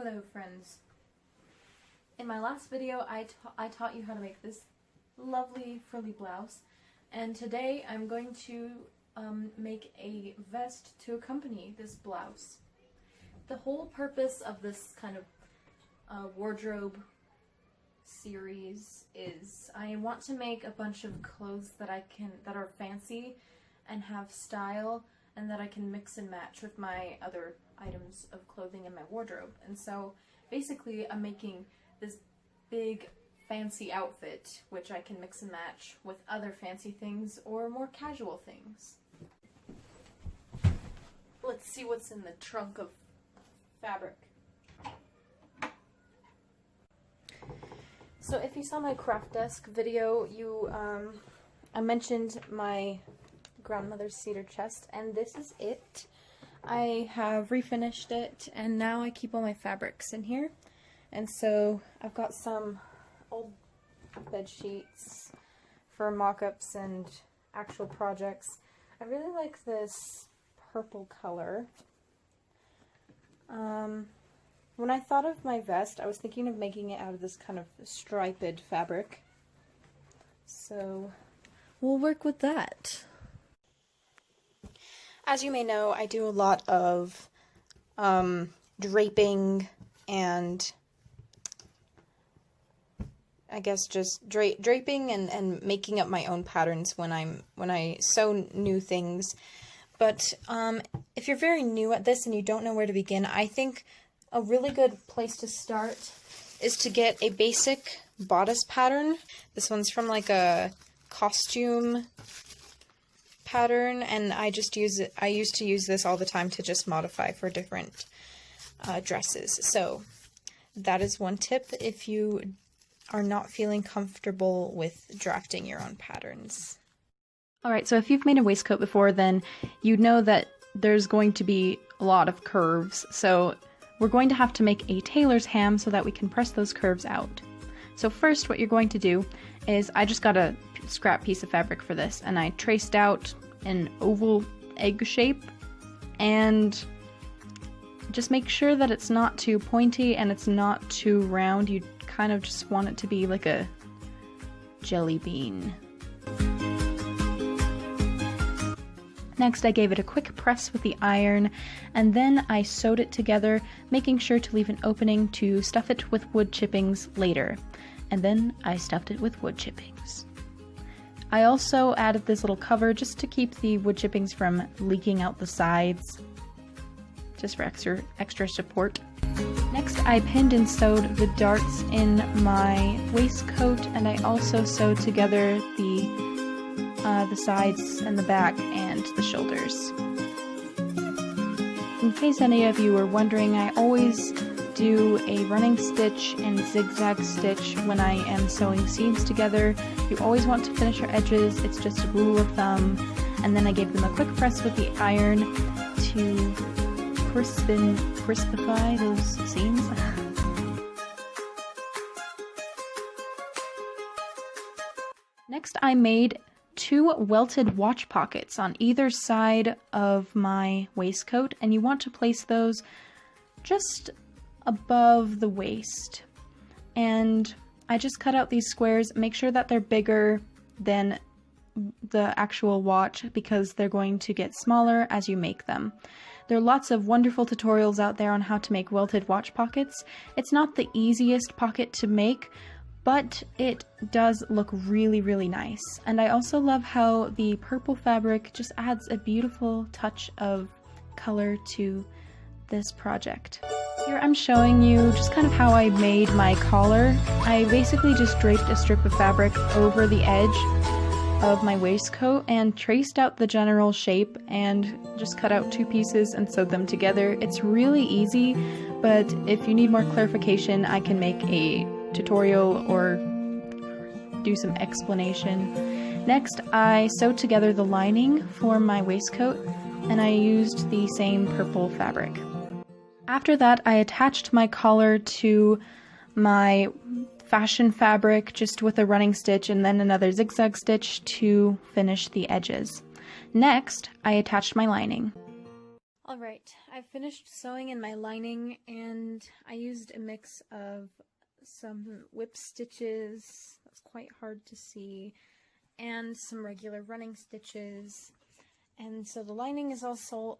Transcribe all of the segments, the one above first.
Hello friends. In my last video I taught you how to make this lovely frilly blouse, and today I'm going to make a vest to accompany this blouse. The whole purpose of this kind of wardrobe series is I want to make a bunch of clothes that are fancy and have style, and that I can mix and match with my other items of clothing in my wardrobe. And so basically I'm making this big fancy outfit which I can mix and match with other fancy things or more casual things. Let's see what's in the trunk of fabric. So if you saw my craft desk video, I mentioned my grandmother's cedar chest, and this is it. I have refinished it, and now I keep all my fabrics in here. And so I've got some old bed sheets for mock-ups and actual projects. I really like this purple color. When I thought of my vest, I was thinking of making it out of this kind of striped fabric. So we'll work with that. As you may know, I do a lot of draping and I guess just draping and making up my own patterns when I sew new things. But if you're very new at this and you don't know where to begin, I think a really good place to start is to get a basic bodice pattern. This one's from like a costume pattern, and I used to use this all the time to just modify for different dresses. So that is one tip if you are not feeling comfortable with drafting your own patterns. Alright, so if you've made a waistcoat before, then you know that there's going to be a lot of curves. So we're going to have to make a tailor's ham so that we can press those curves out. So first what you're going to do is, I just got a scrap piece of fabric for this, and I traced out an oval egg shape, and just make sure that it's not too pointy and it's not too round. You kind of just want it to be like a jelly bean. Next, I gave it a quick press with the iron, and then I sewed it together, making sure to leave an opening to stuff it with wood chippings later. And then I stuffed it with wood chippings. I also added this little cover just to keep the wood chippings from leaking out the sides, just for extra support. Next, I pinned and sewed the darts in my waistcoat, and I also sewed together the sides and the back and the shoulders. In case any of you are wondering, I always do a running stitch and zigzag stitch when I am sewing seams together. You always want to finish your edges, it's just a rule of thumb. And then I gave them a quick press with the iron to crispify those seams. Next, I made 2 welted watch pockets on either side of my waistcoat, and you want to place those just above the waist. And I just cut out these squares. Make sure that they're bigger than the actual watch, because they're going to get smaller as you make them. There are lots of wonderful tutorials out there on how to make welted watch pockets. It's not the easiest pocket to make, but it does look really, really nice. And I also love how the purple fabric just adds a beautiful touch of color to this project. Here I'm showing you just kind of how I made my collar. I basically just draped a strip of fabric over the edge of my waistcoat and traced out the general shape and just cut out 2 pieces and sewed them together. It's really easy, but if you need more clarification, I can make a tutorial or do some explanation. Next, I sewed together the lining for my waistcoat, and I used the same purple fabric. After that, I attached my collar to my fashion fabric just with a running stitch and then another zigzag stitch to finish the edges. Next, I attached my lining. Alright, I've finished sewing in my lining, and I used a mix of some whip stitches, that's quite hard to see, and some regular running stitches. And so the lining is also,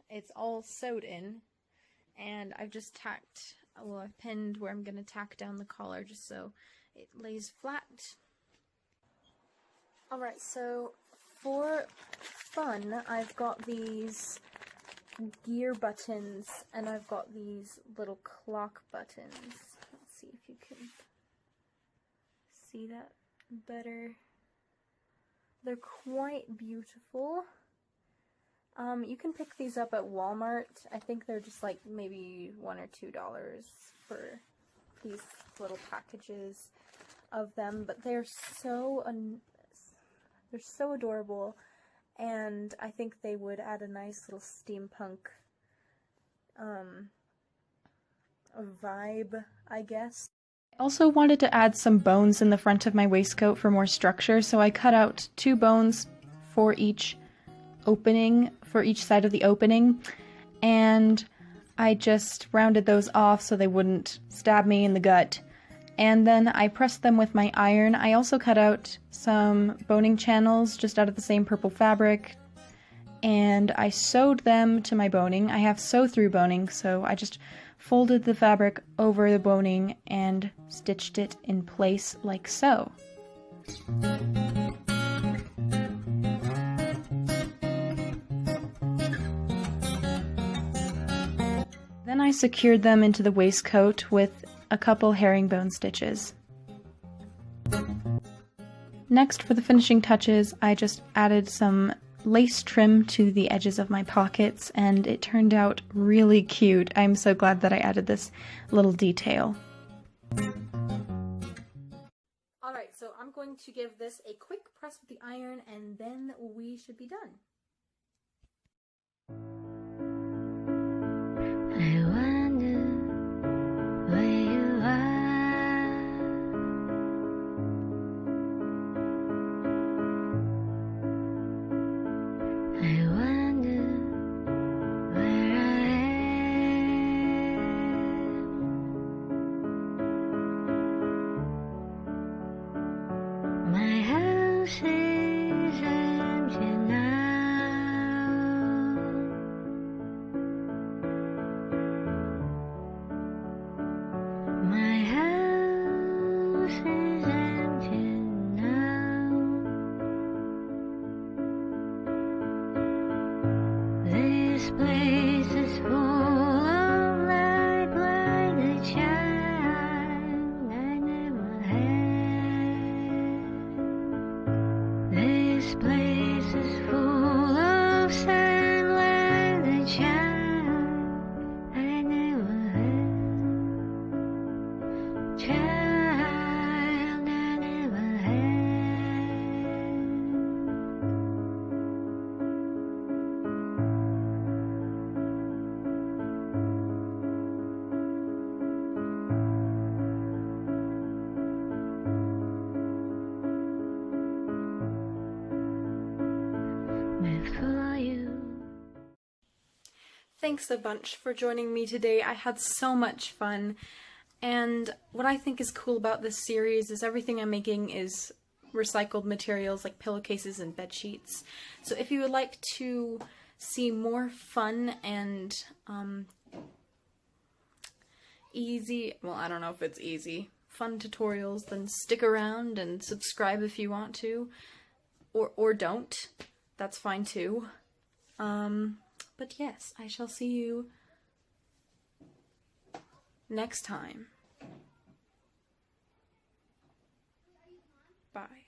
it's all sewed in, and I've just tacked, well, I've pinned where I'm going to tack down the collar just so it lays flat. Alright, so for fun, I've got these gear buttons, and I've got these little clock buttons. Let's see if you can see that better. They're quite beautiful. You can pick these up at Walmart. I think they're just like maybe $1 or $2 for these little packages of them, but they're so adorable, and I think they would add a nice little steampunk vibe, I guess. I also wanted to add some bones in the front of my waistcoat for more structure, so I cut out 2 bones for each opening, for each side of the opening, and I just rounded those off so they wouldn't stab me in the gut. And then I pressed them with my iron. I also cut out some boning channels just out of the same purple fabric, and I sewed them to my boning. I have sew-through boning, so I just folded the fabric over the boning and stitched it in place like so. Then I secured them into the waistcoat with a couple herringbone stitches. Next, for the finishing touches, I just added some lace trim to the edges of my pockets, and it turned out really cute. I'm so glad that I added this little detail. Alright, so I'm going to give this a quick press with the iron, and then we should be done. I wonder where you are. I wonder where I am. My house is empty now. My house is empty now. This place is full of light like a child I never had. This place is full of sand like the child I never had. Child I never had. Before you. Thanks a bunch for joining me today. I had so much fun, and what I think is cool about this series is everything I'm making is recycled materials like pillowcases and bed sheets. So if you would like to see more fun and easy, well, I don't know if it's easy, fun tutorials, then stick around and subscribe if you want to, or don't. That's fine too. But yes, I shall see you next time. Bye.